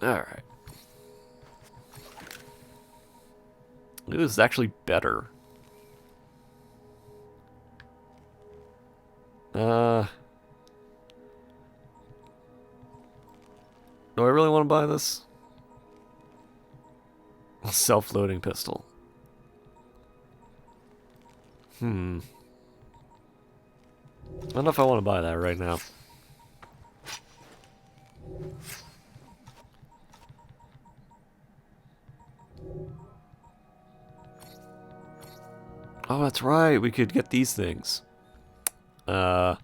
Alright. This is actually better. Do I really want to buy this? Self-loading pistol. I don't know if I want to buy that right now. Oh, that's right. We could get these things. I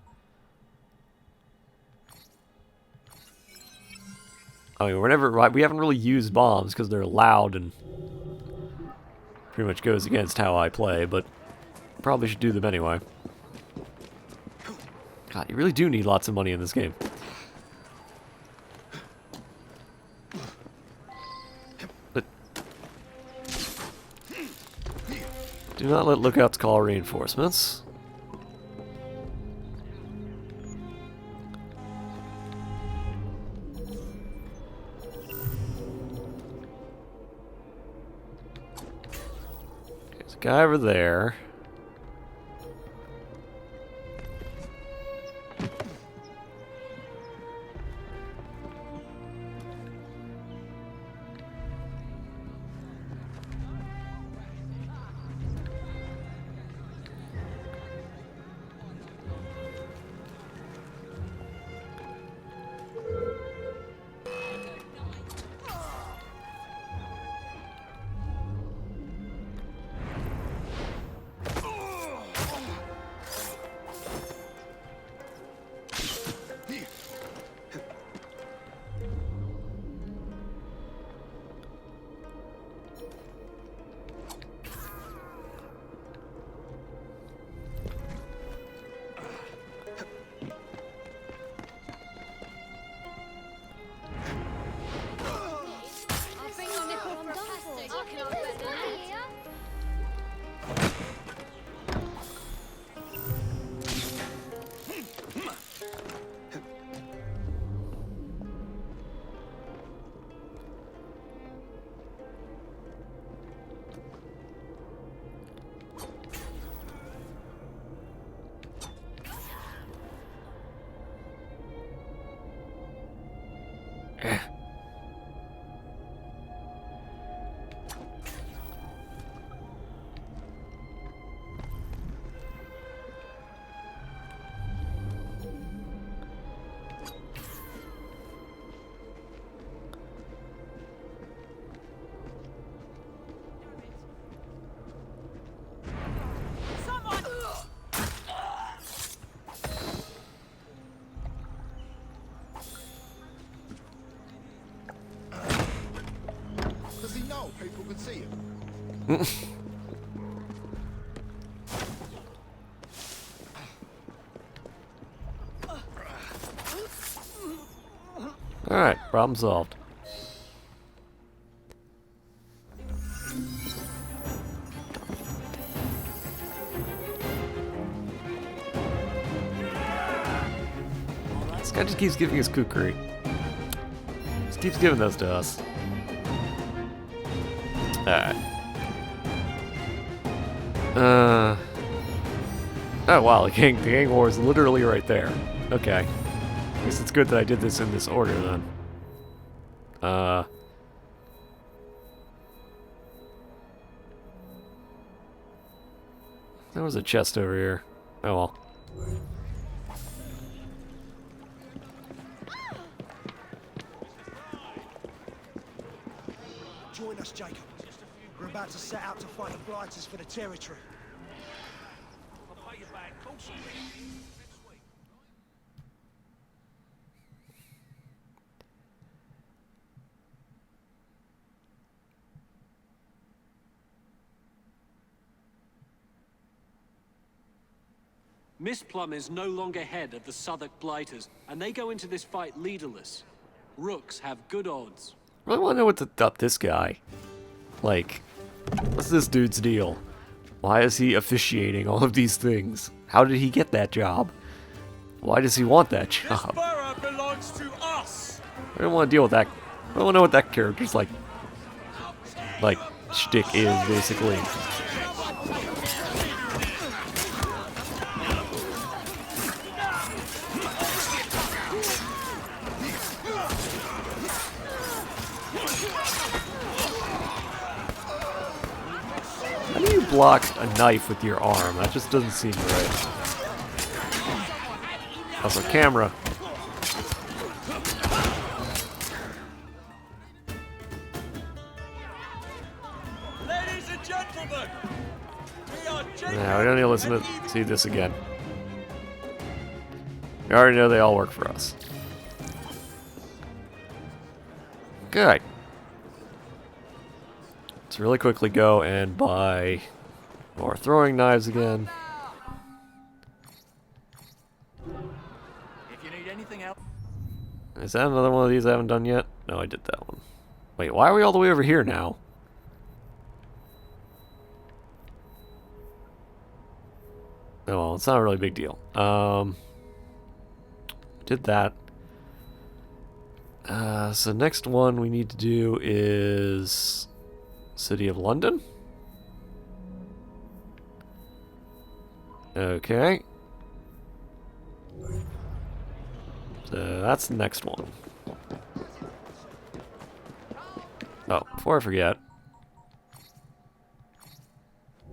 mean, we haven't really used bombs because they're loud and pretty much goes against how I play, but probably should do them anyway. God, you really do need lots of money in this game. But do not let lookouts call reinforcements. There's a guy over there. Does he know people can see him? Alright, problem solved. This guy just keeps giving us kukri. Just keeps giving those to us. Alright. Oh wow, the gang war is literally right there. Okay. I guess it's good that I did this in this order then. There was a chest over here. Oh well. Join us, Jacob. We're about to set out to fight the blighters for the territory. I'll pay you back. Next week. Miss Plum is no longer head of the Southwark Blighters, and they go into this fight leaderless. Rooks have good odds. I really want to know what's up this guy. Like, what's this dude's deal? Why is he officiating all of these things? How did he get that job? Why does he want that This job? borough belongs to us. I don't want to deal with that I don't know what that character's like shtick is, basically. How do you block a knife with your arm? That just doesn't seem right. Also, camera. Ladies and gentlemen, we are Now we don't need to listen to see this again. We already know they all work for us. Good. Let's really quickly go and buy more throwing knives again. If you need anything else. Is that another one of these I haven't done yet? No, I did that one. Wait, why are we all the way over here now? Oh, well, it's not a really big deal. Did that. So next one we need to do is City of London. Okay. So that's the next one. Oh, before I forget.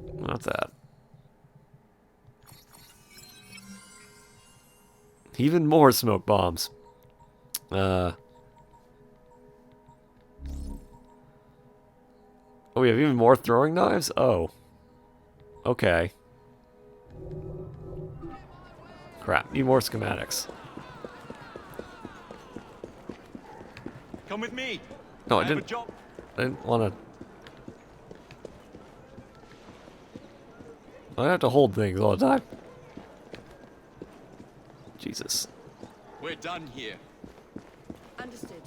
What's that? Even more smoke bombs. Oh, we have even more throwing knives? Oh. Okay. Crap, need more schematics. Come with me. No, I have a didn't. job. I didn't want to. I have to hold things all the time. Jesus. We're done here. Understood.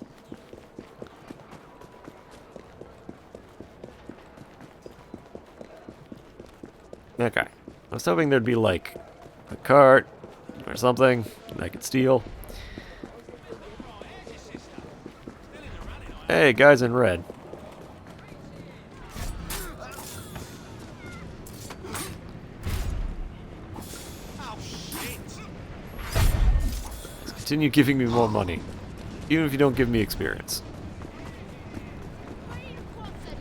Okay. I was hoping there'd be like a cart or something that I could steal. Hey, guys in red. Continue giving me more money, even if you don't give me experience.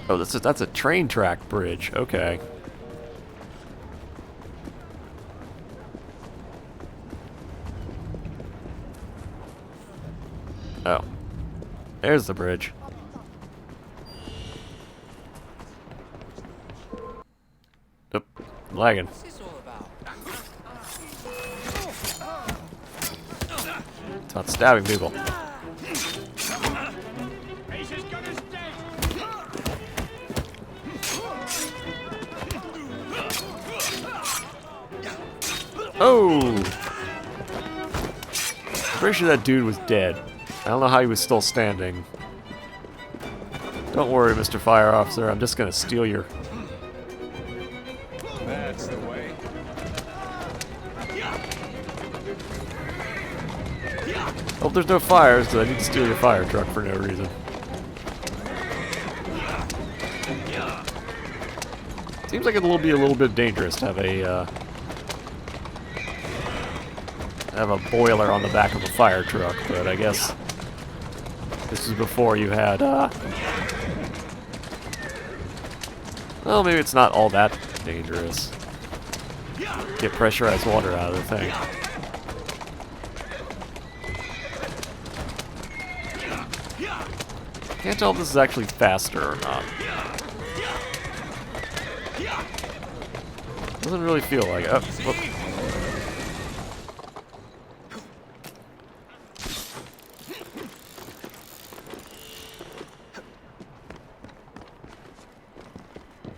Oh, that's a train track bridge. Okay. Oh, there's the bridge. Oop, lagging. What's this all about? It's about stabbing people. Oh! Pretty sure that dude was dead. I don't know how he was still standing. Don't worry, Mr. Fire Officer. I'm just gonna steal your... That's the way. Hope there's no fires, because I need to steal your fire truck for no reason. Seems like it'll be a little bit dangerous to have a boiler on the back of a fire truck, but I guess this is before you had, well, maybe it's not all that dangerous. Get pressurized water out of the thing. Can't tell if this is actually faster or not. Doesn't really feel like it. Oh, whoop.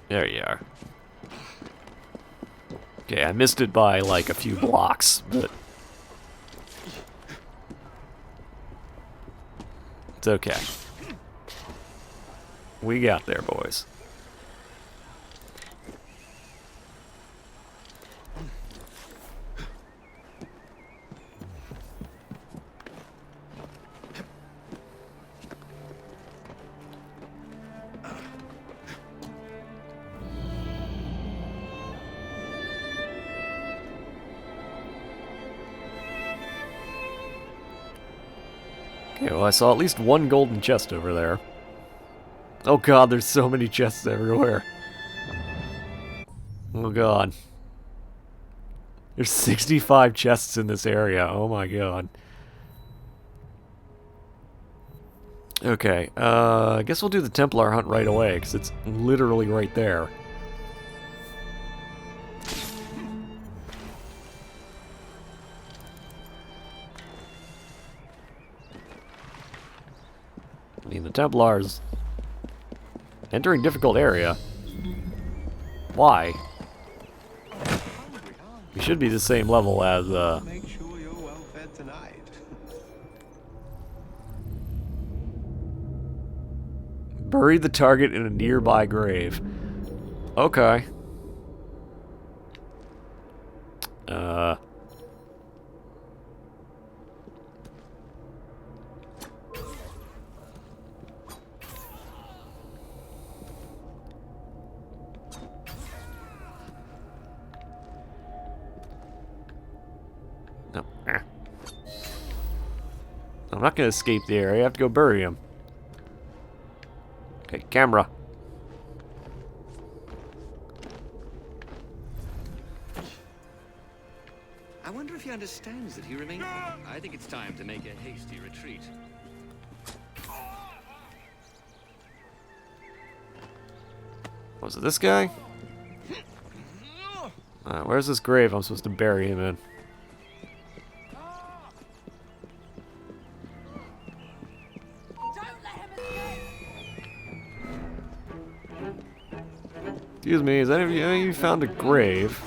There you are. Okay, I missed it by like a few blocks, but it's okay. We got there, boys. Okay, well I saw at least one golden chest over there. Oh god, there's so many chests everywhere. Oh god. There's 65 chests in this area. Oh my god. Okay, I guess we'll do the Templar hunt right away, because it's literally right there. I mean, the Templars entering difficult area. Why? We should be the same level as, Make sure you're well fed tonight. bury the target in a nearby grave. Okay. No. I'm not gonna escape the area. I have to go bury him. Okay, camera. I wonder if he understands that he remains. I think it's time to make a hasty retreat. Was it this guy? Where's this grave I'm supposed to bury him in? Excuse me, has any of you found a grave?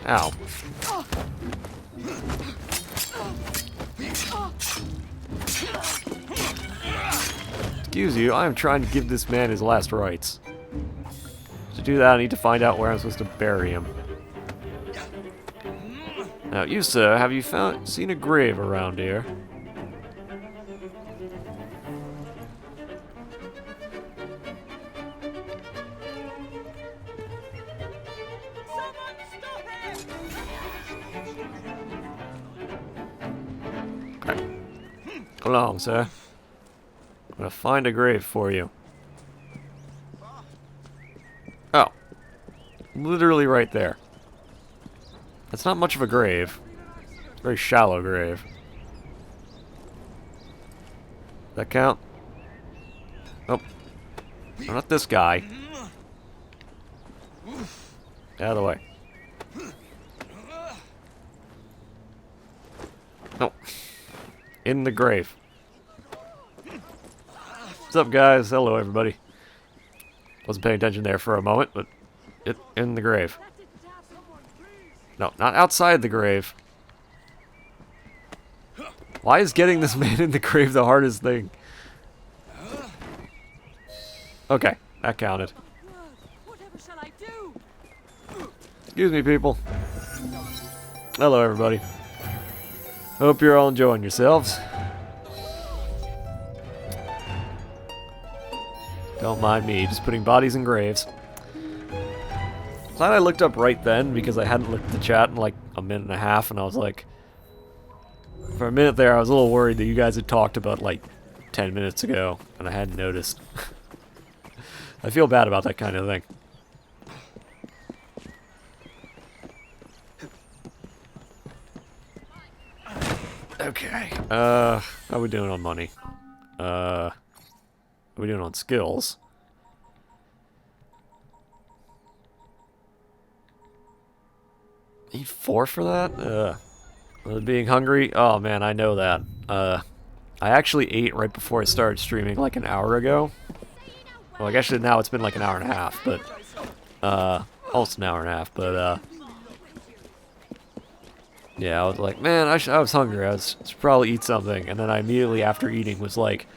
Ow. Excuse you, I am trying to give this man his last rites. To do that, I need to find out where I'm supposed to bury him. Now, you sir, have you seen a grave around here? Come along, sir. I'm gonna find a grave for you. Oh. Literally right there. That's not much of a grave. It's a very shallow grave. That count? Oh. No, not this guy. Out of the way. No. In the grave. What's up, guys? Hello, everybody. Wasn't paying attention there for a moment, but in the grave. No, not outside the grave. Why is getting this man in the grave the hardest thing? Okay, that counted. Whatever shall I do? Excuse me, people. Hello, everybody. Hope you're all enjoying yourselves. Don't mind me, just putting bodies in graves. Glad I looked up right then, because I hadn't looked at the chat in like a minute and a half, and I was like... For a minute there, I was a little worried that you guys had talked about like 10 minutes ago, and I hadn't noticed. I feel bad about that kind of thing. Okay, how we doing on money? How we doing on skills? Need 4 for that? Being hungry? Oh man, I know that. I actually ate right before I started streaming like an hour ago. Well, I guess now it's been like an hour and a half, but almost an hour and a half, but yeah, I was like, man, I was hungry. I should probably eat something, and then I immediately after eating was like,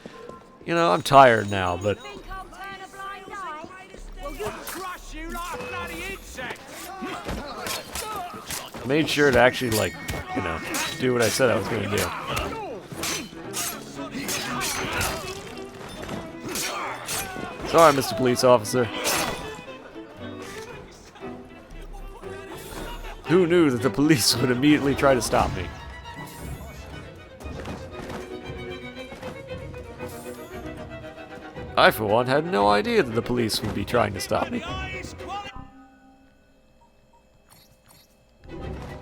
you know, I'm tired now, but I made sure to actually, like, you know, do what I said I was going to do. Sorry, Mr. Police Officer. Who knew that the police would immediately try to stop me? I, for one, had no idea that the police would be trying to stop me.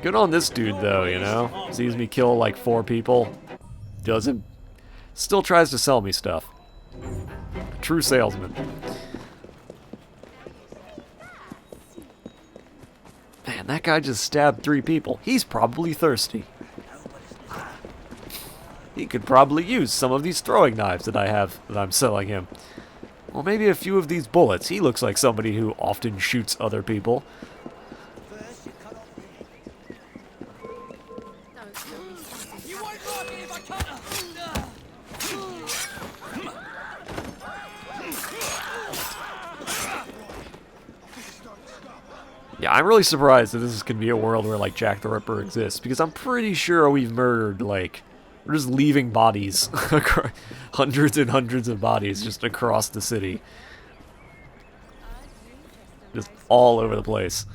Good on this dude, though, you know? Sees me kill like 4 people. Doesn't... Still tries to sell me stuff. True salesman. Man, that guy just stabbed 3 people. He's probably thirsty. He could probably use some of these throwing knives that I have that I'm selling him. Or maybe a few of these bullets. He looks like somebody who often shoots other people. You won't like it if I cut her. Yeah, I'm really surprised that this is going to be a world where, like, Jack the Ripper exists. Because I'm pretty sure we've murdered, like... We're just leaving bodies. Hundreds and hundreds of bodies just across the city. Just all over the place.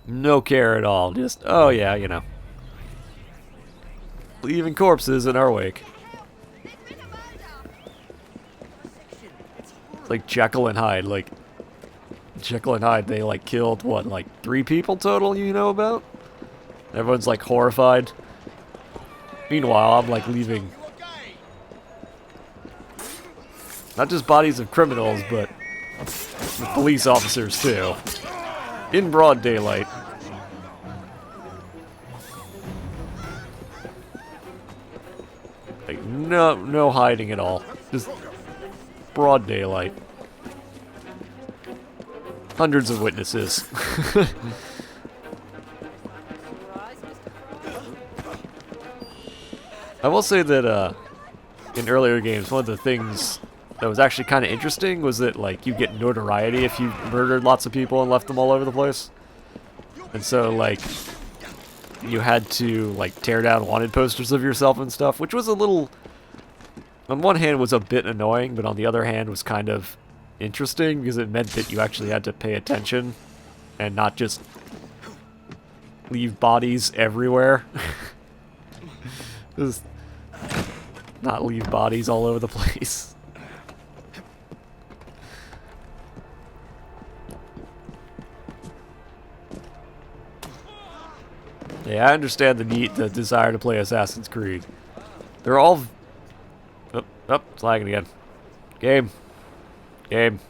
No care at all. Just, oh yeah, you know. Leaving corpses in our wake. It's like Jekyll and Hyde. Like, Jekyll and Hyde, they like killed, what, like 3 people total you know about? Everyone's like horrified. Meanwhile, I'm like leaving not just bodies of criminals, but the police officers too. In broad daylight. Like no hiding at all. Just broad daylight. Hundreds of witnesses. I will say that in earlier games, one of the things that was actually kind of interesting was that like you get notoriety if you murdered lots of people and left them all over the place. And so like you had to like tear down wanted posters of yourself and stuff, which was a little, on one hand was a bit annoying, but on the other hand was kind of interesting because it meant that you actually had to pay attention and not just leave bodies everywhere. Just not leave bodies all over the place. Yeah, I understand the desire to play Assassin's Creed. They're all... Oh, it's lagging again. Game. Game.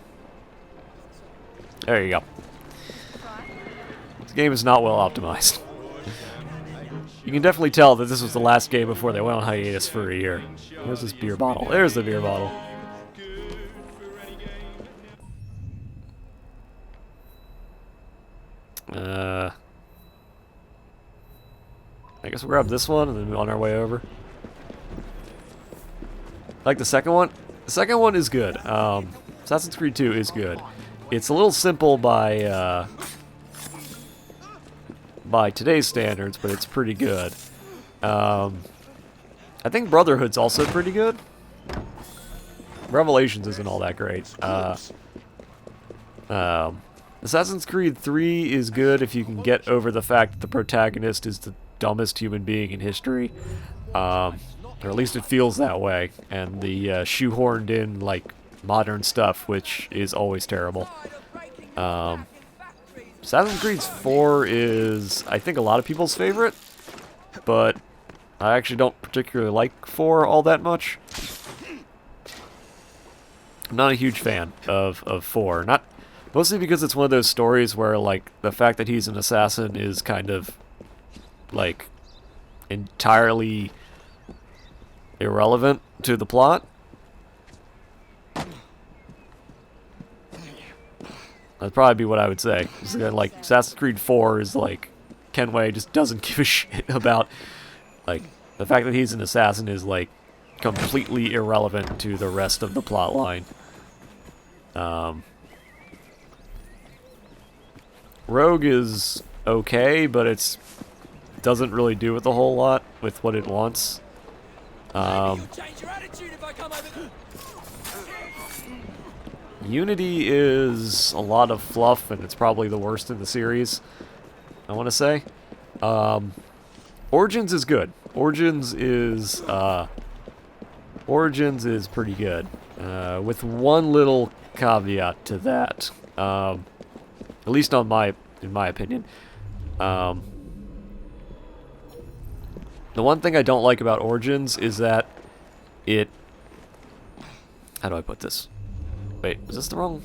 There you go. This game is not well optimized. You can definitely tell that this was the last game before they went on hiatus for a year. Where's this beer bottle? There's the beer bottle. I guess we'll grab this one and then on our way over. Like the second one? The second one is good. Assassin's Creed 2 is good. It's a little simple by today's standards, but it's pretty good. I think Brotherhood's also pretty good. Revelations isn't all that great. Assassin's Creed 3 is good if you can get over the fact that the protagonist is the dumbest human being in history. Or at least it feels that way. And the shoehorned in, like, modern stuff, which is always terrible. Assassin's Creed 4 is, I think, a lot of people's favorite, but I actually don't particularly like 4 all that much. I'm not a huge fan of 4. Mostly because it's one of those stories where, like, the fact that he's an assassin is kind of, like, entirely irrelevant to the plot. That'd probably be what I would say. It's like Assassin's Creed 4 is like Kenway just doesn't give a shit about, like, the fact that he's an assassin is like completely irrelevant to the rest of the plot line. Rogue is okay, but it's doesn't really do with a whole lot with what it wants. Unity is a lot of fluff, and it's probably the worst in the series, I want to say. Origins is good. Origins is pretty good. With one little caveat to that. At least in my opinion. The one thing I don't like about Origins is that it... How do I put this? Wait, is this the wrong...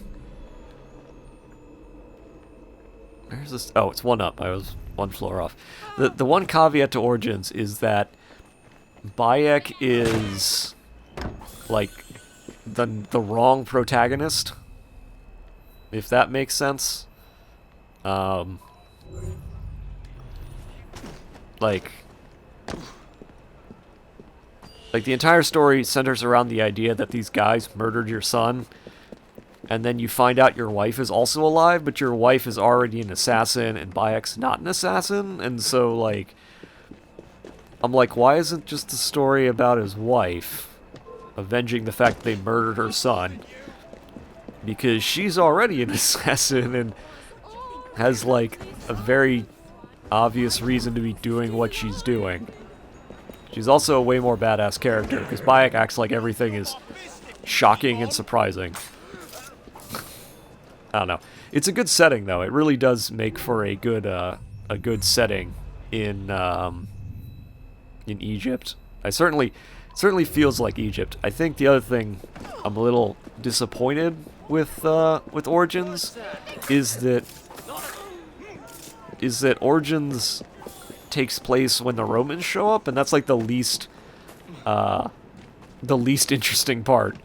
Where's this? Oh, it's one up. I was one floor off. The one caveat to Origins is that Bayek is like the wrong protagonist, if that makes sense. Like the entire story centers around the idea that these guys murdered your son. And then you find out your wife is also alive, but your wife is already an assassin, and Bayek's not an assassin. And so, like, I'm like, why isn't just the story about his wife avenging the fact that they murdered her son? Because she's already an assassin and has, like, a very obvious reason to be doing what she's doing. She's also a way more badass character, because Bayek acts like everything is shocking and surprising. I don't know. It's a good setting, though. It really does make for a good setting in Egypt. I certainly feels like Egypt. I think the other thing I'm a little disappointed with Origins is that Origins takes place when the Romans show up, and that's like the least interesting part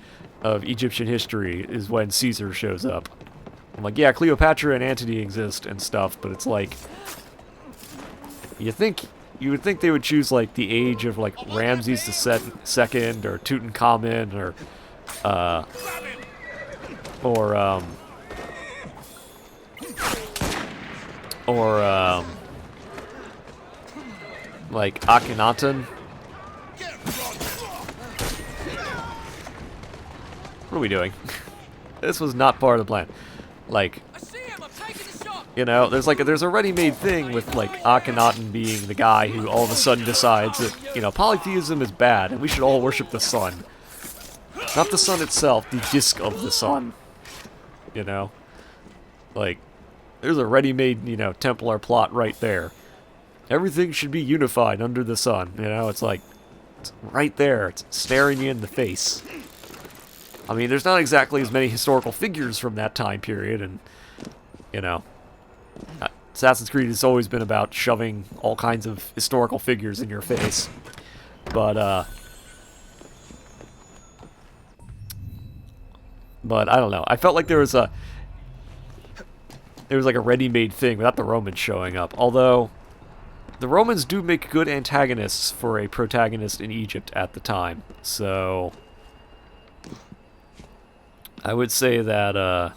of Egyptian history is when Caesar shows up. I'm like, yeah, Cleopatra and Antony exist and stuff, but it's like, you would think they would choose like the age of like Ramses II or Tutankhamun or like Akhenaten. What are we doing? This was not part of the plan. Like, you know, there's a ready-made thing with like Akhenaten being the guy who all of a sudden decides that, you know, polytheism is bad and we should all worship the sun. Not the sun itself, the disk of the sun. You know? Like, there's a ready-made, you know, Templar plot right there. Everything should be unified under the sun, you know? It's like, it's right there. It's staring you in the face. I mean, there's not exactly as many historical figures from that time period, and, you know, Assassin's Creed has always been about shoving all kinds of historical figures in your face. But I don't know. I felt like there was like a ready-made thing without the Romans showing up. Although, the Romans do make good antagonists for a protagonist in Egypt at the time. So I would say that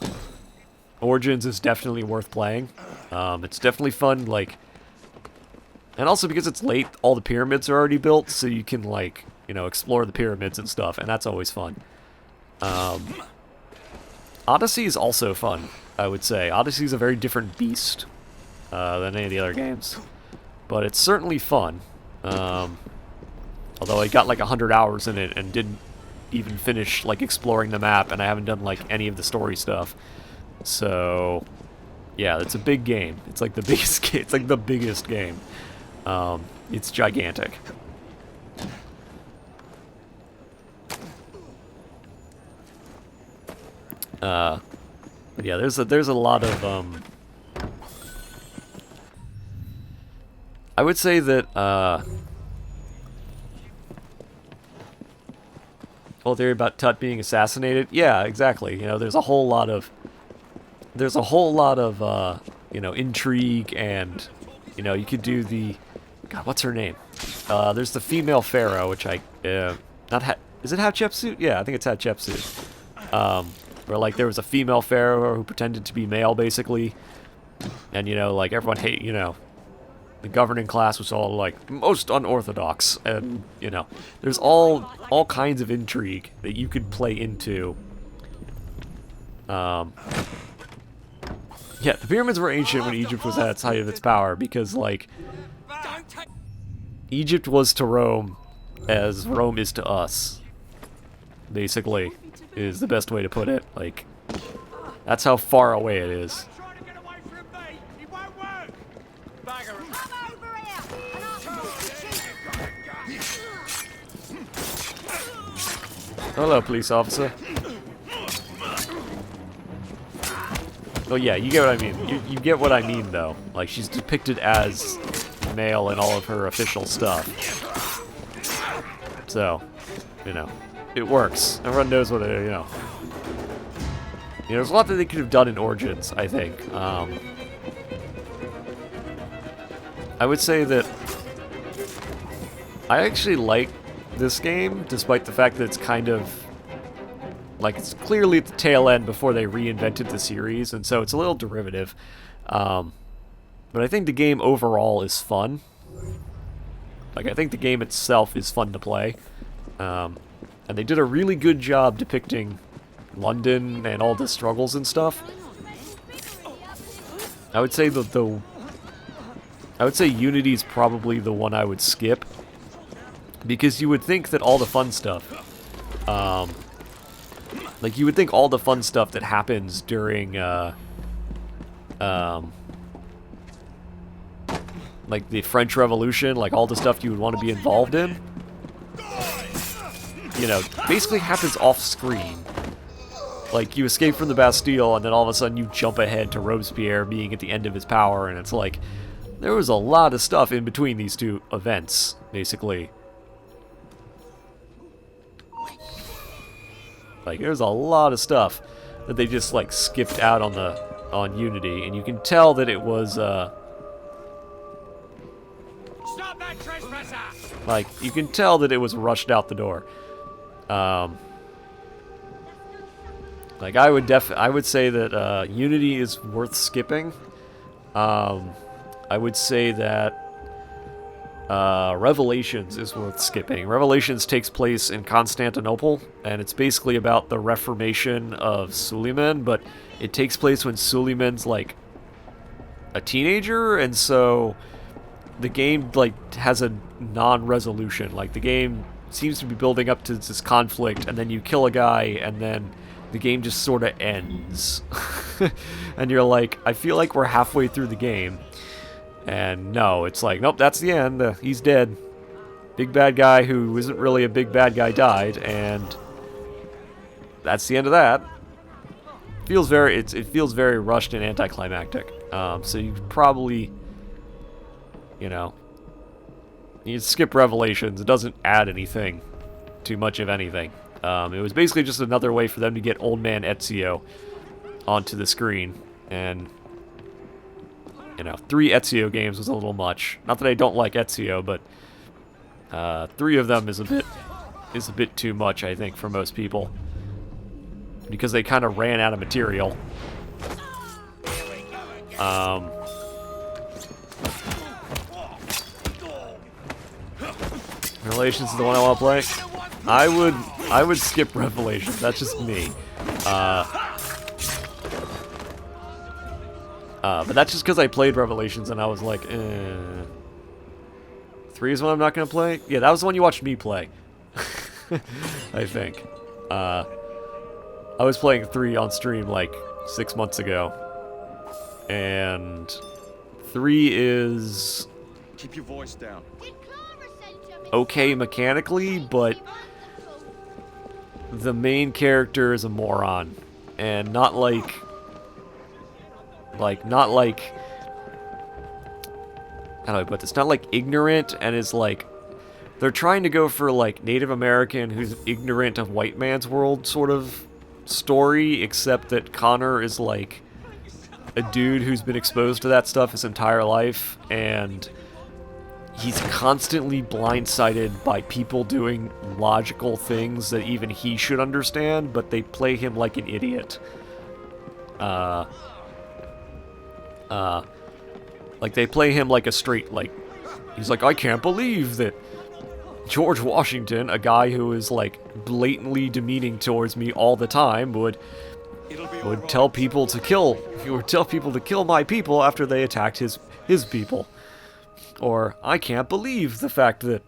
Origins is definitely worth playing. It's definitely fun, like, and also because it's late, all the pyramids are already built, so you can, like, you know, explore the pyramids and stuff, and that's always fun. Odyssey is also fun, I would say. Odyssey is a very different beast than any of the other games, but it's certainly fun. Although I got like 100 hours in it and didn't even finish like exploring the map, and I haven't done like any of the story stuff. So yeah, it's a big game. It's like the biggest it's like the biggest game. It's gigantic. But yeah, there's a lot of I would say that whole theory about Tut being assassinated. Yeah, exactly. You know, there's a whole lot of you know, intrigue, and you know, you could do the God, what's her name? There's the female pharaoh, which is it Hatshepsut? Yeah, I think it's Hatshepsut. Where like there was a female pharaoh who pretended to be male, basically, and you know, like everyone you know, the governing class was all like most unorthodox, and you know, there's all kinds of intrigue that you could play into. Yeah, the pyramids were ancient when Egypt was at its height of its power, because like Egypt was to Rome as Rome is to us, basically. is the best way to put it. Like, that's how far away it is. Trying to get away from me. It won't work. Bagger. Come over here, and I'll Hello, police officer. Oh yeah, you get what I mean. You get what I mean, though. Like, she's depicted as male in all of her official stuff. So, you know, it works. Everyone knows what it, you know. You know, there's a lot that they could have done in Origins, I think. I would say that I actually like this game, despite the fact that it's kind of like, it's clearly at the tail end before they reinvented the series, and so it's a little derivative. But I think the game overall is fun. Like, I think the game itself is fun to play. And they did a really good job depicting London and all the struggles and stuff. I would say I would say Unity's probably the one I would skip, because you would think that all the fun stuff, like, you would think all the fun stuff that happens during, like, the French Revolution, like, all the stuff you would want to be involved in, you know, basically happens off-screen. Like, you escape from the Bastille, and then all of a sudden you jump ahead to Robespierre being at the end of his power, and it's like, there was a lot of stuff in between these two events, basically. Like, there's a lot of stuff that they just, like, skipped out on Unity, and you can tell that it was, Stop that trespasser. like, you can tell that it was rushed out the door. Like, I would say that, Unity is worth skipping. I would say that, Revelations is worth skipping. Revelations takes place in Constantinople, and it's basically about the Reformation of Suleiman, but it takes place when Suleiman's, like, a teenager, and so the game, like, has a non-resolution. Like, the game seems to be building up to this conflict, and then you kill a guy, and then the game just sort of ends. And you're like, I feel like we're halfway through the game. And no, it's like, nope, that's the end. He's dead. Big bad guy who isn't really a big bad guy died, and that's the end of that. It feels very rushed and anticlimactic. So you probably, you know, you skip Revelations. It doesn't add anything, too much of anything. It was basically just another way for them to get Old Man Ezio onto the screen, and, you know, 3 Ezio games was a little much. Not that I don't like Ezio, but 3 of them is a bit too much, I think, for most people, because they kind of ran out of material. Revelations is the one I want to play. I would skip Revelations. That's just me. But that's just because I played Revelations and I was like, 3 is one I'm not going to play? Yeah, that was the one you watched me play. I think. I was playing 3 on stream like 6 months ago. And 3 is Keep your voice down. okay mechanically, but the main character is a moron. And not like, how do I put this? Not like ignorant, and is like, they're trying to go for like Native American who's ignorant of white man's world sort of story, except that Connor is like a dude who's been exposed to that stuff his entire life, and he's constantly blindsided by people doing logical things that even he should understand, but they play him like an idiot. Like, they play him like a straight, like, he's like, I can't believe that George Washington, a guy who is, like, blatantly demeaning towards me all the time, would tell people to kill my people after they attacked his people. Or, I can't believe the fact that,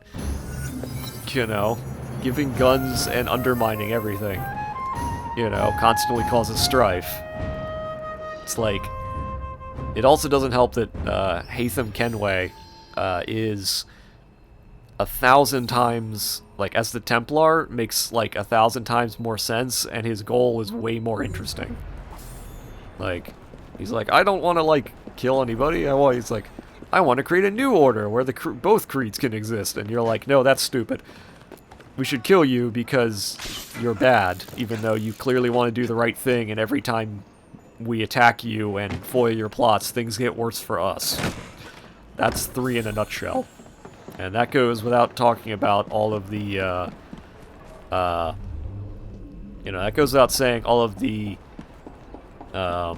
you know, giving guns and undermining everything. you know, constantly causes strife. It's like, it also doesn't help that Haytham Kenway is 1,000 times, like, as the Templar, makes like 1,000 times more sense, and his goal is way more interesting. Like, he's like, I don't want to, like, kill anybody. He's like, I want to create a new order where both creeds can exist. And you're like, no, that's stupid. We should kill you because you're bad, even though you clearly want to do the right thing, and every time we attack you and foil your plots, things get worse for us. That's 3 in a nutshell. And that goes without talking about all of the, you know, that goes without saying all of the, the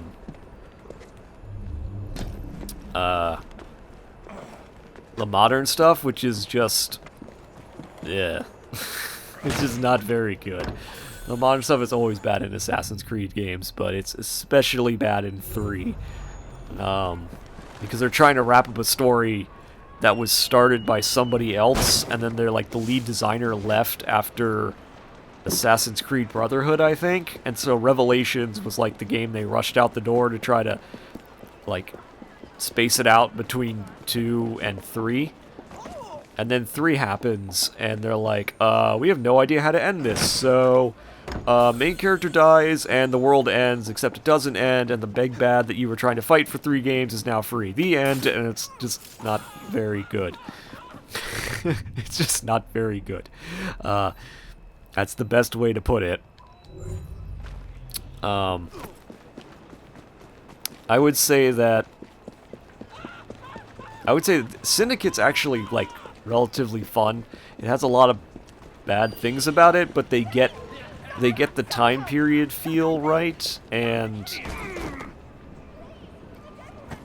modern stuff, which is just, yeah, it's just not very good. The modern stuff is always bad in Assassin's Creed games, but it's especially bad in 3, because they're trying to wrap up a story that was started by somebody else, and then they're like, the lead designer left after Assassin's Creed Brotherhood, I think, and so Revelations was like the game they rushed out the door to try to, like, space it out between 2 and 3. And then 3 happens, and they're like, we have no idea how to end this, so main character dies, and the world ends, except it doesn't end, and the big bad that you were trying to fight for 3 games is now free. The end, and it's just not very good. It's just not very good. That's the best way to put it. I would say that Syndicate's actually, like, relatively fun. It has a lot of bad things about it, but they get the time period feel right, and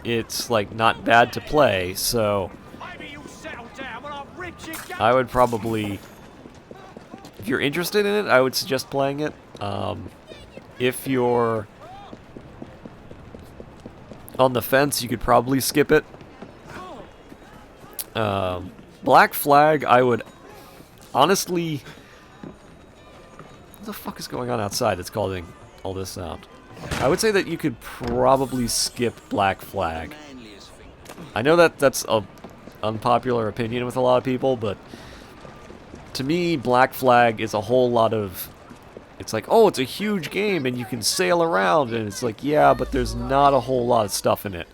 it's, like, not bad to play, so I would probably, if you're interested in it, I would suggest playing it. If you're on the fence, you could probably skip it. Black Flag, I would honestly... What the fuck is going on outside that's causing all this sound? I would say that you could probably skip Black Flag. I know that that's a unpopular opinion with a lot of people, but to me, Black Flag is a whole lot of... It's like, oh, it's a huge game and you can sail around, and it's like, yeah, but there's not a whole lot of stuff in it.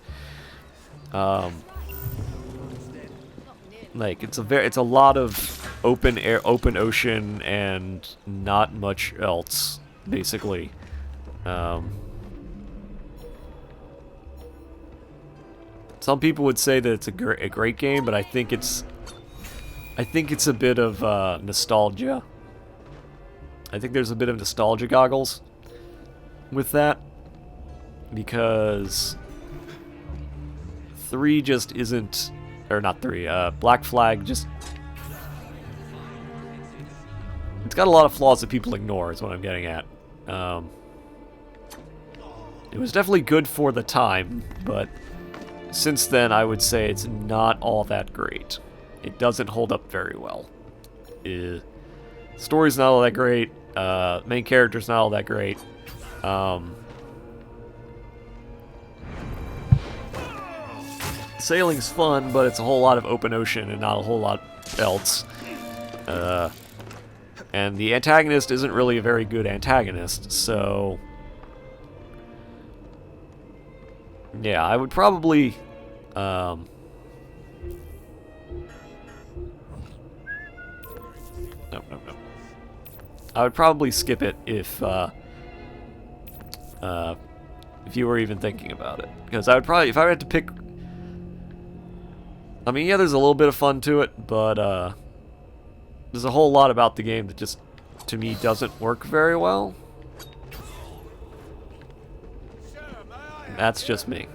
Like, it's a lot of open air, open ocean, and not much else, basically. Some people would say that it's a great game, but I think it's a bit of nostalgia. I think there's a bit of nostalgia goggles with that, because 3 just isn't. Or not 3, Black Flag just... It's got a lot of flaws that people ignore, is what I'm getting at. It was definitely good for the time, but since then I would say it's not all that great. It doesn't hold up very well. Story's not all that great, main character's not all that great. Sailing's fun, but it's a whole lot of open ocean and not a whole lot else. And the antagonist isn't really a very good antagonist, so... Yeah, I would probably... No. I would probably skip it if you were even thinking about it. Because I would probably... If I had to pick... I mean, yeah, there's a little bit of fun to it, but there's a whole lot about the game that just, to me, doesn't work very well. That's just me.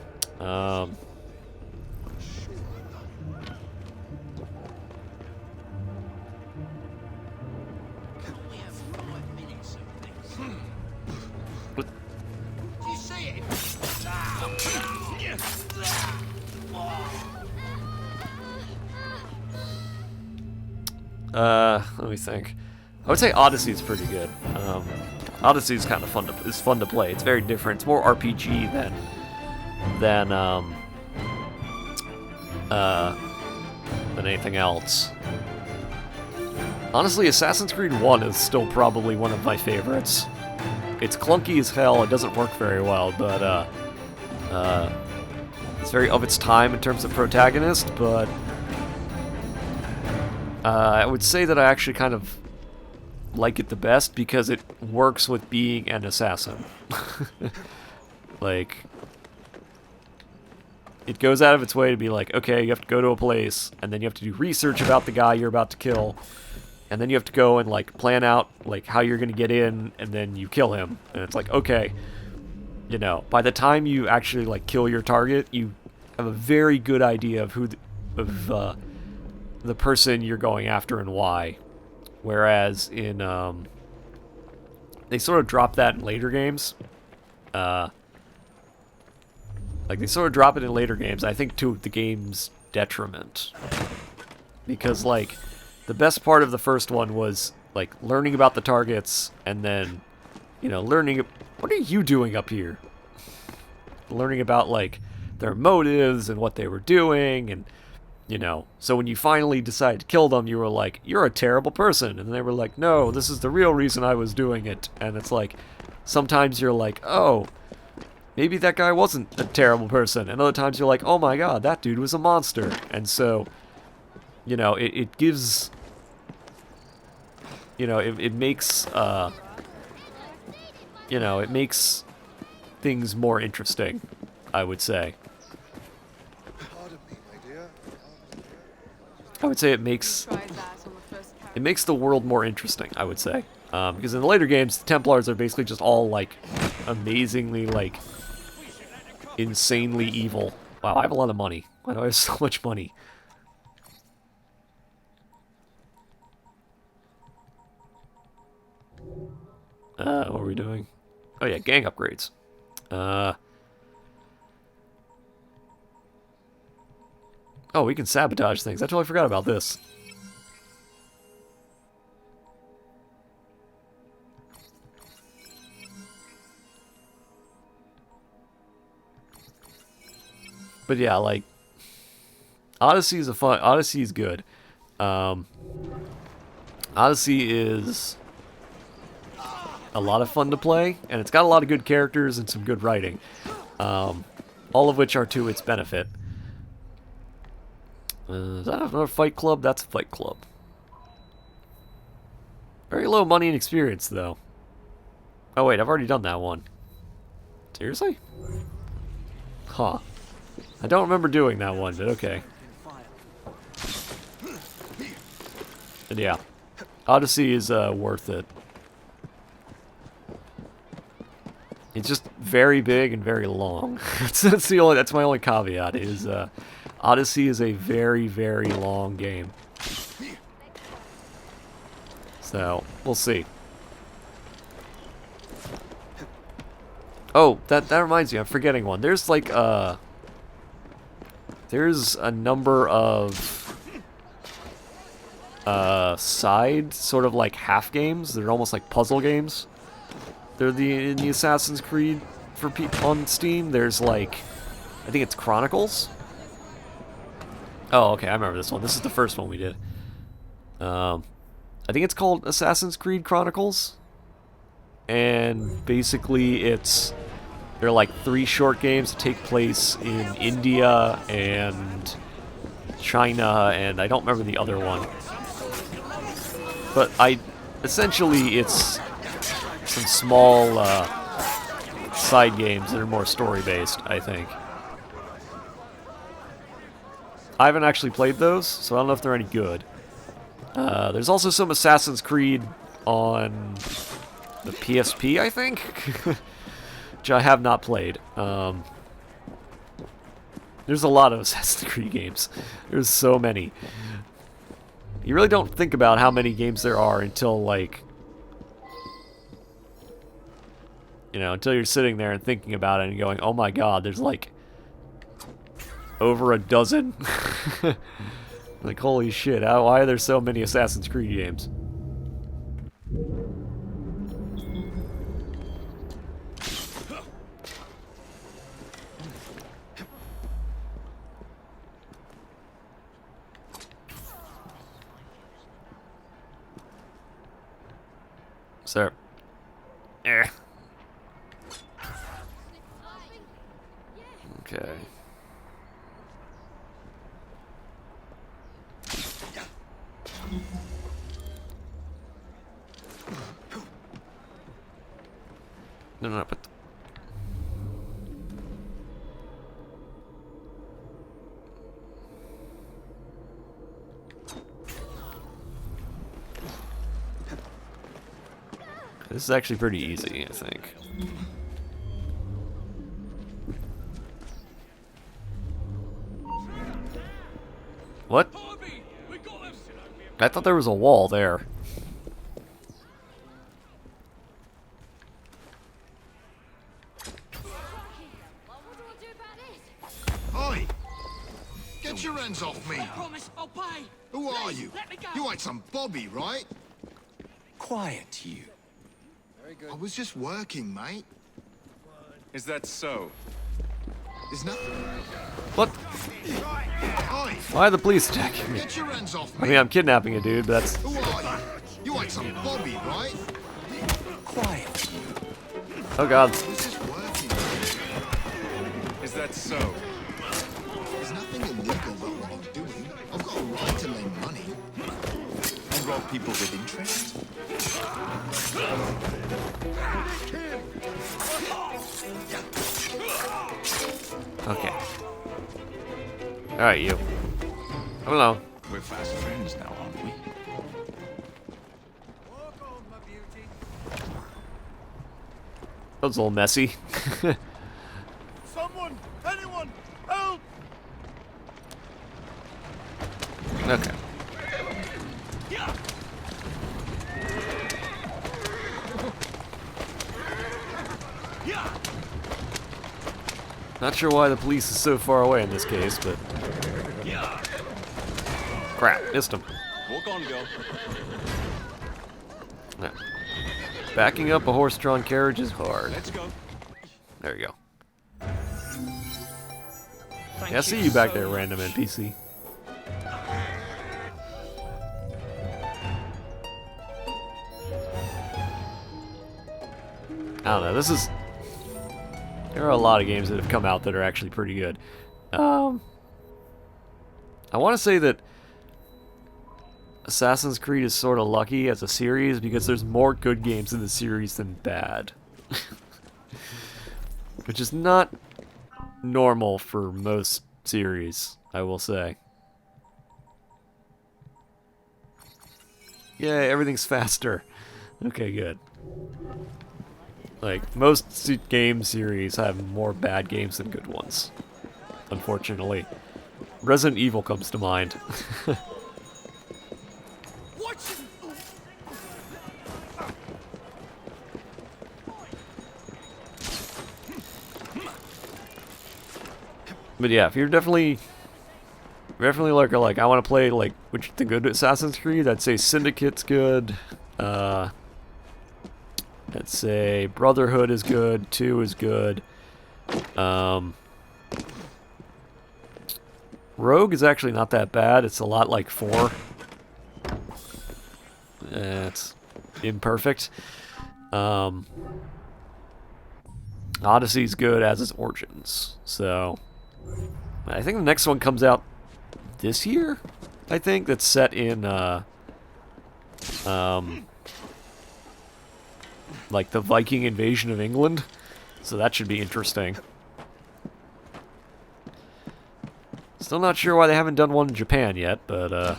Let me think. I would say Odyssey is pretty good. Odyssey is kind of fun to play. It's very different. It's more RPG than anything else. Honestly, Assassin's Creed 1 is still probably one of my favorites. It's clunky as hell. It doesn't work very well, but it's very of its time in terms of protagonist. But I would say that I actually kind of like it the best because it works with being an assassin. Like, it goes out of its way to be like, okay, you have to go to a place, and then you have to do research about the guy you're about to kill, and then you have to go and, like, plan out, like, how you're gonna get in, and then you kill him. And it's like, okay, you know, by the time you actually, like, kill your target, you have a very good idea of who the person you're going after and why. Whereas in, they sort of drop that in later games. Like, they sort of drop it in later games, I think to the game's detriment. Because, like, the best part of the first one was, like, learning about the targets, and then, you know, learning, what are you doing up here? Learning about, like, their motives and what they were doing, and, you know, so when you finally decided to kill them, you were like, you're a terrible person. And they were like, no, this is the real reason I was doing it. And it's like, sometimes you're like, oh, maybe that guy wasn't a terrible person. And other times you're like, oh my god, that dude was a monster. And so, you know, it gives, you know, it makes, you know, it makes things more interesting, I would say. I would say it makes the world more interesting, I would say. Because in the later games, the Templars are basically just all, like, amazingly, like, insanely evil. Wow, I have a lot of money. Why do I have so much money? What are we doing? Oh yeah, gang upgrades. Oh, we can sabotage things. I totally forgot about this. But yeah, like, Odyssey is Odyssey is good. Odyssey is a lot of fun to play, and it's got a lot of good characters and some good writing. All of which are to its benefit. Is that another Fight Club? That's a Fight Club. Very low money and experience, though. Oh wait, I've already done that one. Seriously? Huh. I don't remember doing that one, but okay. But yeah. Odyssey is worth it. It's just very big and very long. that's my only caveat, is Odyssey is a very, very long game. So, we'll see. Oh, that reminds me, I'm forgetting one. There's like there's a number of side sort of like half games. They're almost like puzzle games. They're in the Assassin's Creed for on Steam. There's like, I think it's Chronicles. Oh, okay, I remember this one. This is the first one we did. I think it's called Assassin's Creed Chronicles. And basically they're like 3 short games that take place in India and China, and I don't remember the other one. But essentially it's some small side games that are more story-based, I think. I haven't actually played those, so I don't know if they're any good. There's also some Assassin's Creed on the PSP, I think? Which I have not played. There's a lot of Assassin's Creed games. There's so many. You really don't think about how many games there are until, like, you know, until you're sitting there and thinking about it and going, oh my god, there's like over a dozen. Like, holy shit, why are there so many Assassin's Creed games? Sir. Okay. No, but... This is actually pretty easy, I think. What? I thought there was a wall there. Oi! Get your hands off me! Promise, I'll pay. Who are you? Let me go. You ain't some Bobby, right? Quiet, you. I was just working, mate. Is that so? There's nothing. What? Oi! Why are the police attacking me? Get your hands off I me! mean, I'm kidnapping a dude, but that's... Who are you? You ain't some Bobby, right? Quiet, you. Oh god. I was just working. Is that so? There's nothing illegal about what I'm doing. I've got a right to lend money. And rob people with interest? Okay. Alright, you. Come along. We're fast friends now, aren't we? That was a little messy. Someone! Anyone! Help! Okay. Not sure why the police is so far away in this case, but... Crap, missed him. Walk on, girl. No. Backing up a horse-drawn carriage is hard. Let's go. There you go. Yeah, I see you back there, random NPC. I don't know, this is... There are a lot of games that have come out that are actually pretty good. I want to say that Assassin's Creed is sort of lucky as a series because there's more good games in the series than bad. Which is not normal for most series, I will say. Yay, everything's faster. Okay, good. Like, most game series have more bad games than good ones. Unfortunately. Resident Evil comes to mind. But yeah, if you're definitely like I want to play like the good Assassin's Creed, I'd say Syndicate's good. I'd say Brotherhood is good. 2 is good. Rogue is actually not that bad. It's a lot like 4. It's imperfect. Odyssey's good, as is Origins. So I think the next one comes out this year. I think that's set in like the Viking invasion of England. So that should be interesting. Still not sure why they haven't done one in Japan yet, but at the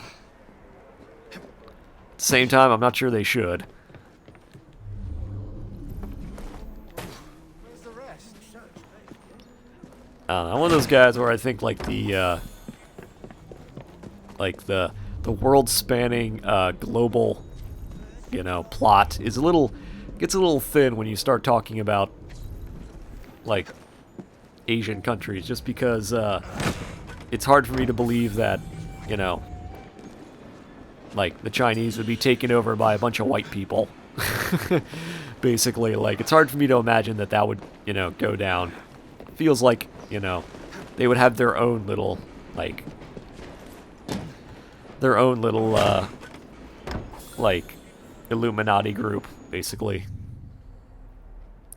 same time, I'm not sure they should. I'm one of those guys where I think like the world-spanning global, plot is gets a little thin when you start talking about like Asian countries, just because it's hard for me to believe that like the Chinese would be taken over by a bunch of white people. Basically, like it's hard for me to imagine that would go down. Feels like they would have their own little like Illuminati group basically.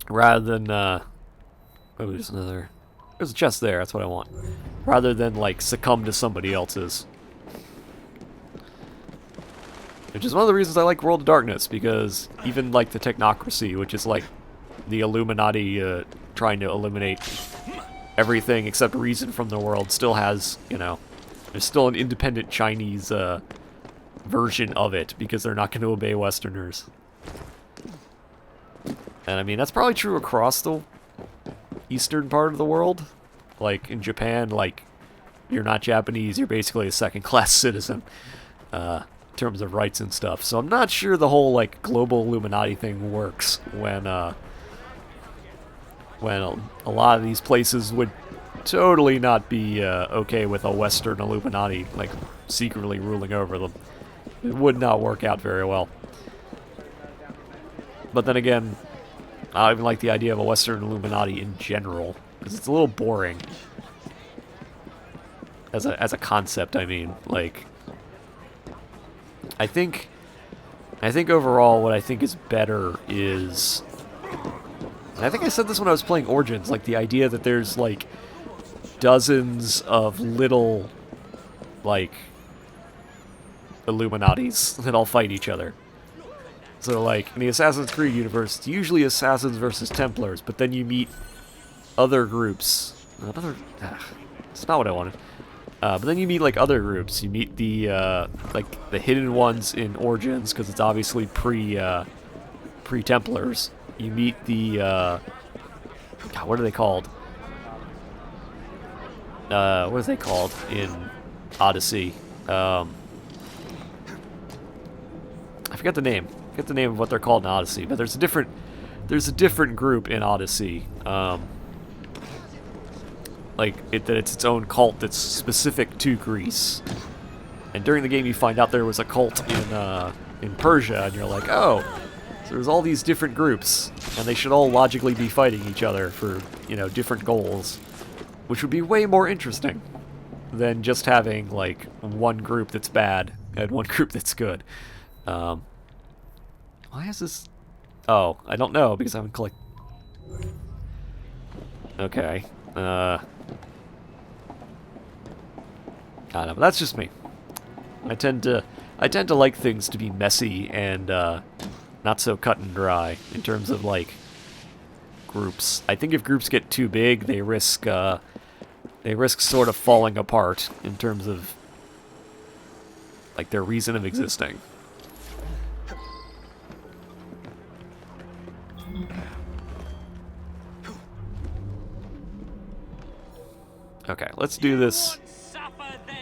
Rather than, oh, there's another... There's a chest there, that's what I want. Rather than, like, succumb to somebody else's. Which is one of the reasons I like World of Darkness, because even, like, the Technocracy, which is, like, the Illuminati trying to eliminate everything except reason from the world, still has, you know, there's still an independent Chinese version of it, because they're not going to obey Westerners. And, I mean, that's probably true across the eastern part of the world. Like, in Japan, like, you're not Japanese, you're basically a second-class citizen, in terms of rights and stuff. So I'm not sure the whole, like, global Illuminati thing works when a lot of these places would totally not be okay with a Western Illuminati, like, secretly ruling over them. It would not work out very well. But then again, I don't even like the idea of a Western Illuminati in general, because it's a little boring. As a concept, I mean. Like, I think overall what I think is better is... And I think I said this when I was playing Origins, like the idea that there's, like, dozens of little, like, Illuminatis that all fight each other. So, like, in the Assassin's Creed universe, it's usually Assassins versus Templars, but then you meet other groups. It's not what I wanted. But then you meet, like, other groups. You meet the, like, the hidden ones in Origins, because it's obviously pre-Templars. You meet the, God, what are they called? What are they called in Odyssey? I forget the name. I forget the name of what they're called in Odyssey, but there's a different group in Odyssey. Like, that it's its own cult that's specific to Greece. And during the game you find out there was a cult in Persia, and you're like, oh, so there's all these different groups, and they should all logically be fighting each other for, you know, different goals, which would be way more interesting than just having, like, one group that's bad and one group that's good. Why is this... Oh, I don't know, because I haven't collected... Okay. I don't know, but that's just me. I tend to like things to be messy and not so cut and dry in terms of, like, groups. I think if groups get too big, they risk sort of falling apart in terms of, like, their reason of existing. Okay, let's do this.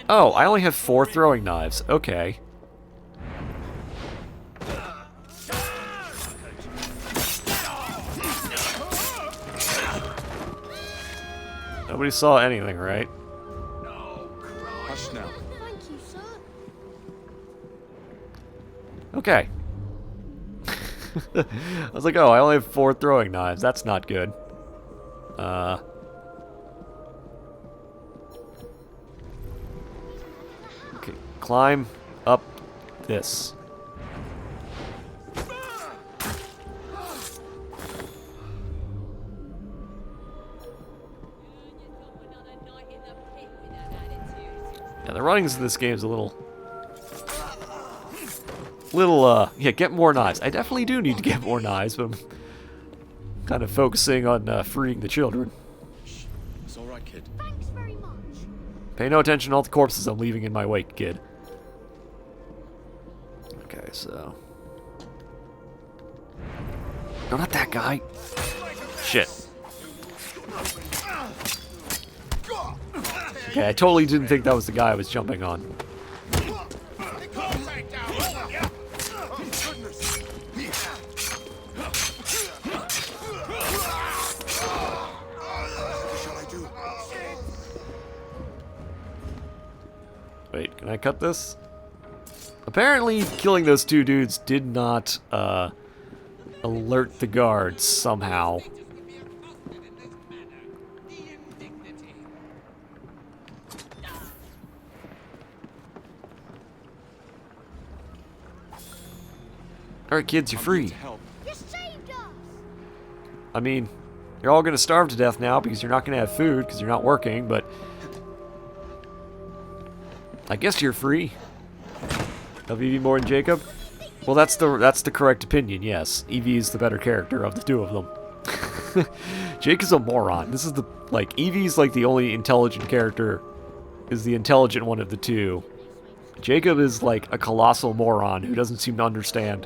Oh, I only have 4 throwing knives. Okay. Nobody saw anything, right? Hush now. Thank you, sir. Okay. I was like, oh, I only have 4 throwing knives. That's not good. Okay, climb up this. Yeah, the runnings in this game is a little, yeah, get more knives. I definitely do need to get more knives, but I'm kind of focusing on freeing the children. It's all right, kid. Thanks very much. Pay no attention to all the corpses I'm leaving in my wake, kid. Okay, so... No, not that guy. Shit. Okay, I totally didn't think that was the guy I was jumping on. Wait, can I cut this? Apparently, killing those 2 dudes did not, alert the guards somehow. Alright, kids, you're free. Help. I mean, you're all gonna starve to death now because you're not gonna have food because you're not working, but I guess you're free. Love Evie more than Jacob? Well, that's the correct opinion, yes. Evie is the better character of the two of them. Jake is a moron. This is the, like, Evie's like the only intelligent character, is the intelligent one of the two. Jacob is like a colossal moron who doesn't seem to understand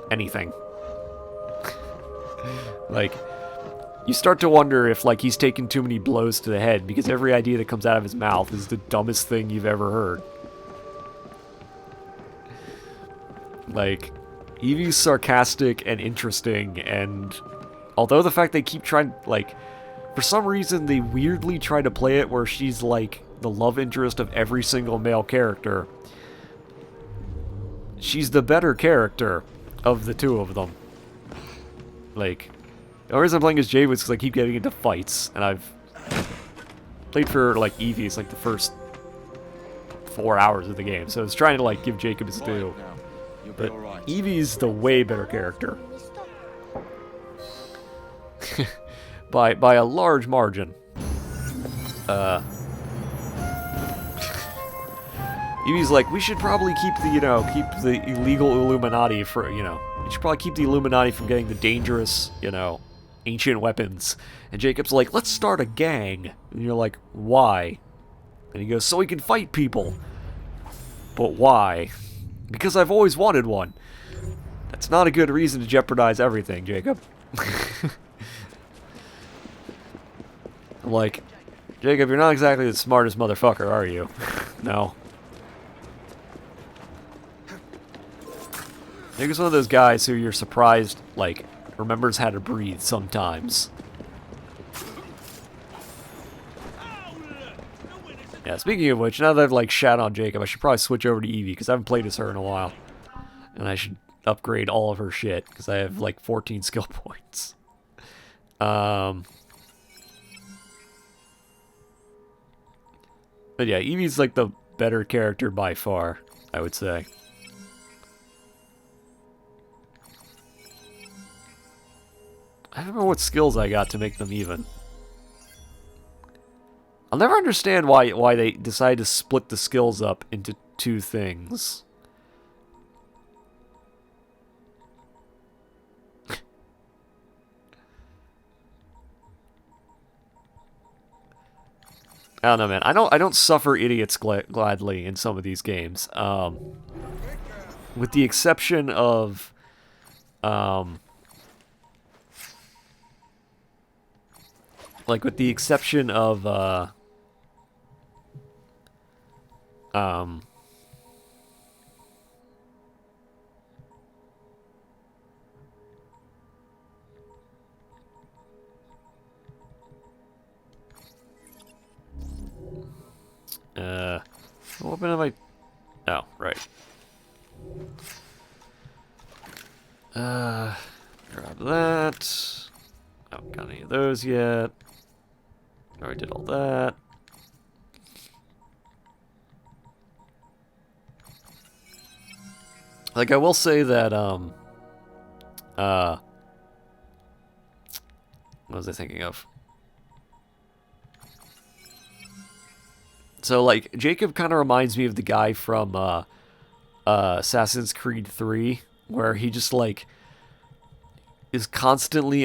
anything. Like, you start to wonder if, like, he's taken too many blows to the head, because every idea that comes out of his mouth is the dumbest thing you've ever heard. Like, Evie's sarcastic and interesting, and although the fact they keep trying, like, for some reason they weirdly try to play it where she's, like, the love interest of every single male character, she's the better character of the two of them. Like, the only reason I'm playing as Jade was because I keep getting into fights, and I've played for, like, Evie, it's like the first 4 hours of the game, so I was trying to, like, give Jacob his due. But Evie's the way better character. by a large margin. Evie's like, we should probably keep the, keep the illegal Illuminati for, we should probably keep the Illuminati from getting the dangerous, ancient weapons. And Jacob's like, let's start a gang. And you're like, why? And he goes, so we can fight people. But why? Because I've always wanted one. That's not a good reason to jeopardize everything, Jacob. I'm like, Jacob, you're not exactly the smartest motherfucker, are you? No. Jacob's one of those guys who you're surprised, like, remembers how to breathe sometimes. Yeah, speaking of which, now that I've, like, shat on Jacob, I should probably switch over to Evie, because I haven't played as her in a while. And I should upgrade all of her shit, because I have, like, 14 skill points. But yeah, Evie's, like, the better character by far, I would say. I don't know what skills I got to make them even. I'll never understand why they decided to split the skills up into two things. I don't know, man. I don't suffer idiots gladly in some of these games. With the exception of like, with the exception of, what weapon am I? Oh, right. Grab that. I haven't got any of those yet. Already did all that. Like, I will say that, what was I thinking of? So, like, Jacob kind of reminds me of the guy from, Assassin's Creed 3, where he just, like, is constantly,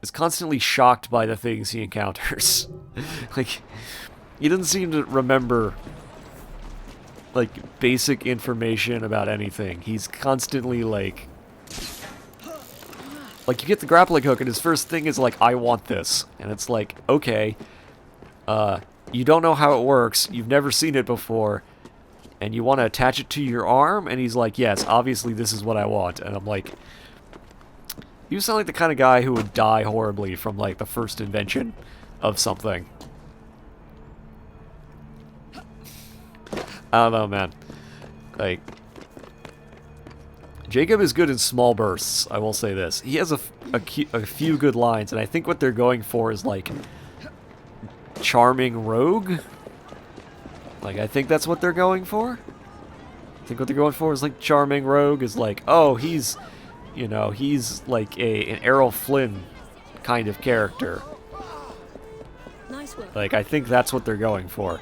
is constantly shocked by the things he encounters. Like, he doesn't seem to remember, like, basic information about anything. He's constantly, like, you get the grappling hook, and his first thing is, like, I want this. And it's like, okay, you don't know how it works, you've never seen it before, and you want to attach it to your arm? And he's like, yes, obviously this is what I want. And I'm like, you sound like the kind of guy who would die horribly from, like, the first invention of something. I don't know, man. Like, Jacob is good in small bursts, I will say this. He has a few good lines, and I think what they're going for is, like, charming rogue? Like, I think that's what they're going for? I think what they're going for is, like, charming rogue is like, oh, he's You know, he's like an Errol Flynn kind of character. Nice work. Like, I think that's what they're going for.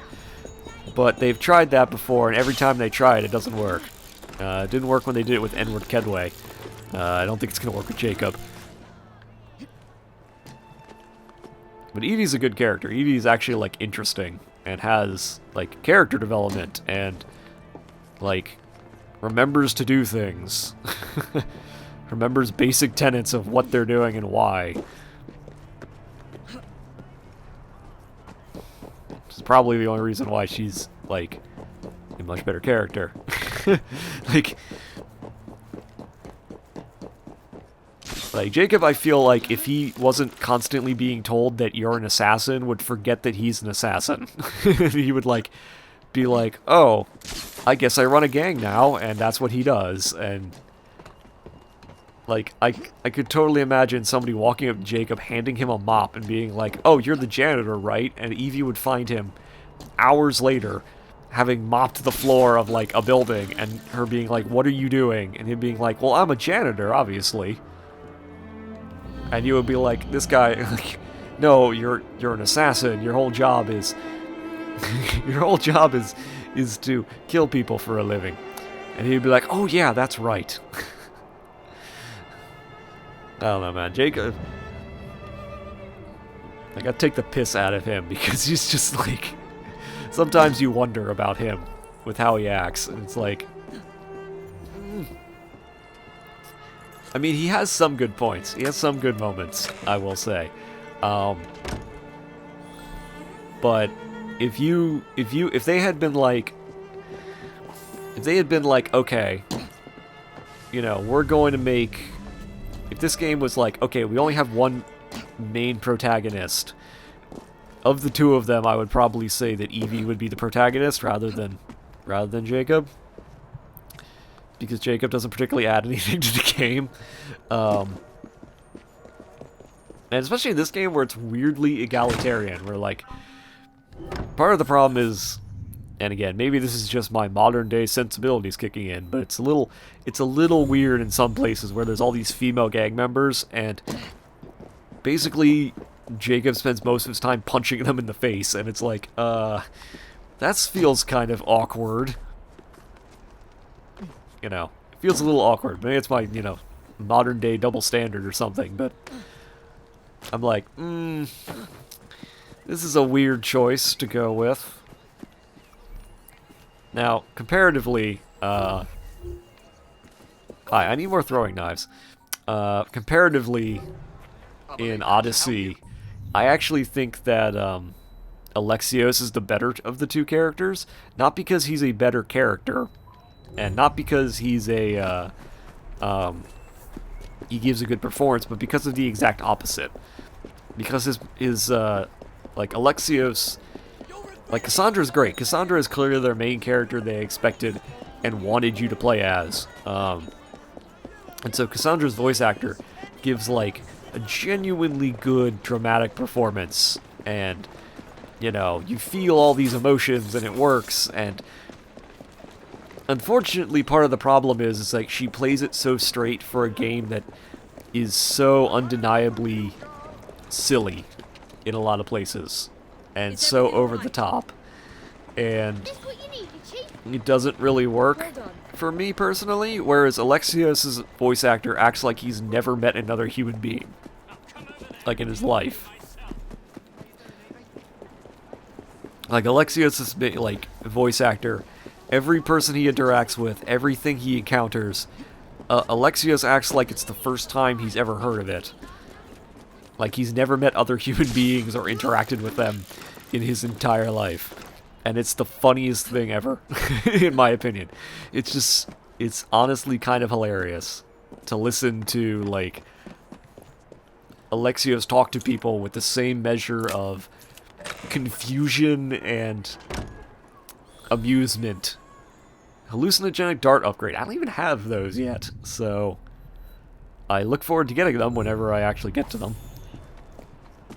But they've tried that before, and every time they try it, it doesn't work. It didn't work when they did it with Edward Kedway. I don't think it's going to work with Jacob. But Evie's a good character. Evie's actually, like, interesting and has, like, character development and, like, remembers to do things. Remembers basic tenets of what they're doing and why. Which is probably the only reason why she's, like, a much better character. Like, Jacob, I feel like if he wasn't constantly being told that you're an assassin, would forget that he's an assassin. He would, like, be like, oh, I guess I run a gang now, and that's what he does, and... Like, I could totally imagine somebody walking up to Jacob, handing him a mop, and being like, oh, you're the janitor, right? And Evie would find him hours later, having mopped the floor of, like, a building, and her being like, what are you doing? And him being like, well, I'm a janitor, obviously. And you would be like, this guy, like, no, you're an assassin. Your whole job is, is to kill people for a living. And he'd be like, oh yeah, that's right. I don't know, man. Jacob, like, I take the piss out of him because he's just like, sometimes you wonder about him with how he acts, and it's like, I mean, he has some good points. He has some good moments, I will say. But if they had been like, okay, you know, we're going to make, if this game was like, okay, we only have one main protagonist, of the two of them, I would probably say that Evie would be the protagonist rather than Jacob. Because Jacob doesn't particularly add anything to the game. And especially in this game where it's weirdly egalitarian, where, like, part of the problem is, and again, maybe this is just my modern day sensibilities kicking in, but it's a little weird in some places where there's all these female gang members, and basically Jacob spends most of his time punching them in the face, and it's like, that feels kind of awkward. You know, it feels a little awkward. Maybe it's my, you know, modern day double standard or something, but I'm like, this is a weird choice to go with. Now, comparatively, hi, I need more throwing knives. Comparatively, in Odyssey, I actually think that, Alexios is the better of the two characters, not because he's a better character, and not because he's a, he gives a good performance, but because of the exact opposite. Because his like, Alexios, like, Cassandra's great. Cassandra is clearly their main character they expected and wanted you to play as. And so Cassandra's voice actor gives, like, a genuinely good dramatic performance, and, you know, you feel all these emotions, and it works, and unfortunately, part of the problem is like, she plays it so straight for a game that is so undeniably silly in a lot of places, and so over the top, and it doesn't really work for me personally, whereas Alexios' voice actor acts like he's never met another human being, like, in his life. Like, Alexios' like, voice actor, every person he interacts with, everything he encounters, Alexios acts like it's the first time he's ever heard of it. Like, he's never met other human beings or interacted with them in his entire life. And it's the funniest thing ever, in my opinion. It's honestly kind of hilarious to listen to, like, Alexios talk to people with the same measure of confusion and amusement. Hallucinogenic dart upgrade. I don't even have those yet, so I look forward to getting them whenever I actually get to them.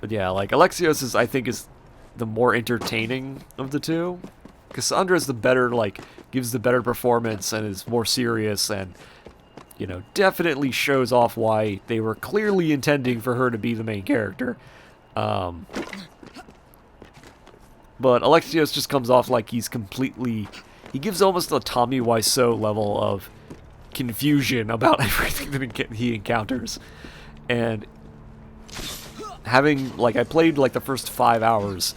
But yeah, like, Alexios I think is the more entertaining of the two. Cassandra is the better, like, gives the better performance and is more serious, and, you know, definitely shows off why they were clearly intending for her to be the main character. But Alexios just comes off like he's completely... He gives almost a Tommy Wiseau level of confusion about everything that he encounters. And having, like, I played, like, the first 5 hours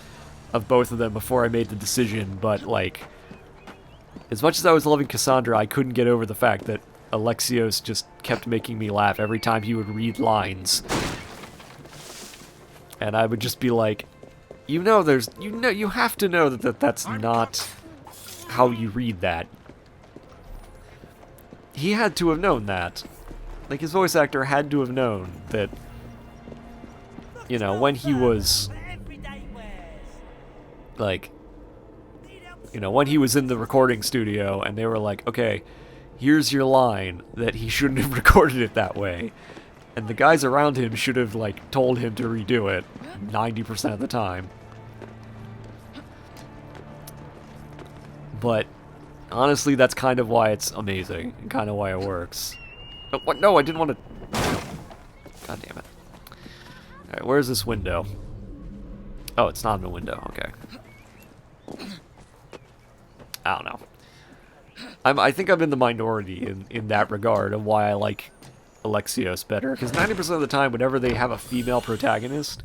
of both of them before I made the decision, but, like, as much as I was loving Cassandra, I couldn't get over the fact that Alexios just kept making me laugh every time he would read lines. And I would just be like, you have to know that that's not how you read that. He had to have known that. Like, his voice actor had to have known that, you know, when he was, like, you know, when he was in the recording studio and they were like, okay, here's your line, that he shouldn't have recorded it that way. And the guys around him should have, like, told him to redo it 90% of the time. But honestly, that's kind of why it's amazing, and kind of why it works. Oh, what? No, I didn't want to... God damn it. Alright, where's this window? Oh, it's not in a window, okay. I don't know. I think I'm in the minority in that regard of why I like Alexios better, because 90% of the time, whenever they have a female protagonist,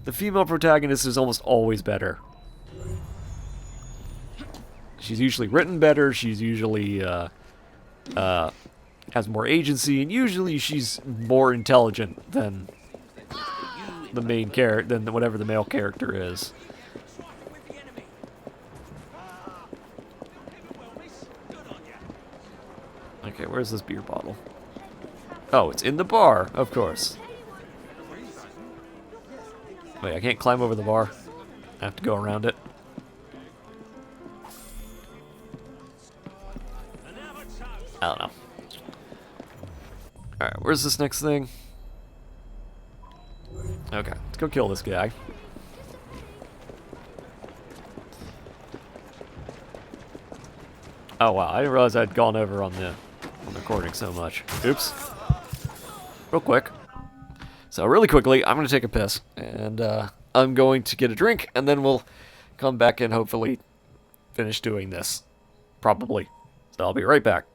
the female protagonist is almost always better. She's usually written better, she's usually, has more agency, and usually she's more intelligent than the main character, than whatever the male character is. Okay, where's this beer bottle? Oh, it's in the bar, of course. Wait, I can't climb over the bar. I have to go around it. I don't know. Alright, where's this next thing? Okay, let's go kill this guy. Oh wow, I didn't realize I'd gone over on the recording so much. Oops. Real quick. So really quickly, I'm going to take a piss, and I'm going to get a drink, and then we'll come back and hopefully finish doing this. Probably. So I'll be right back.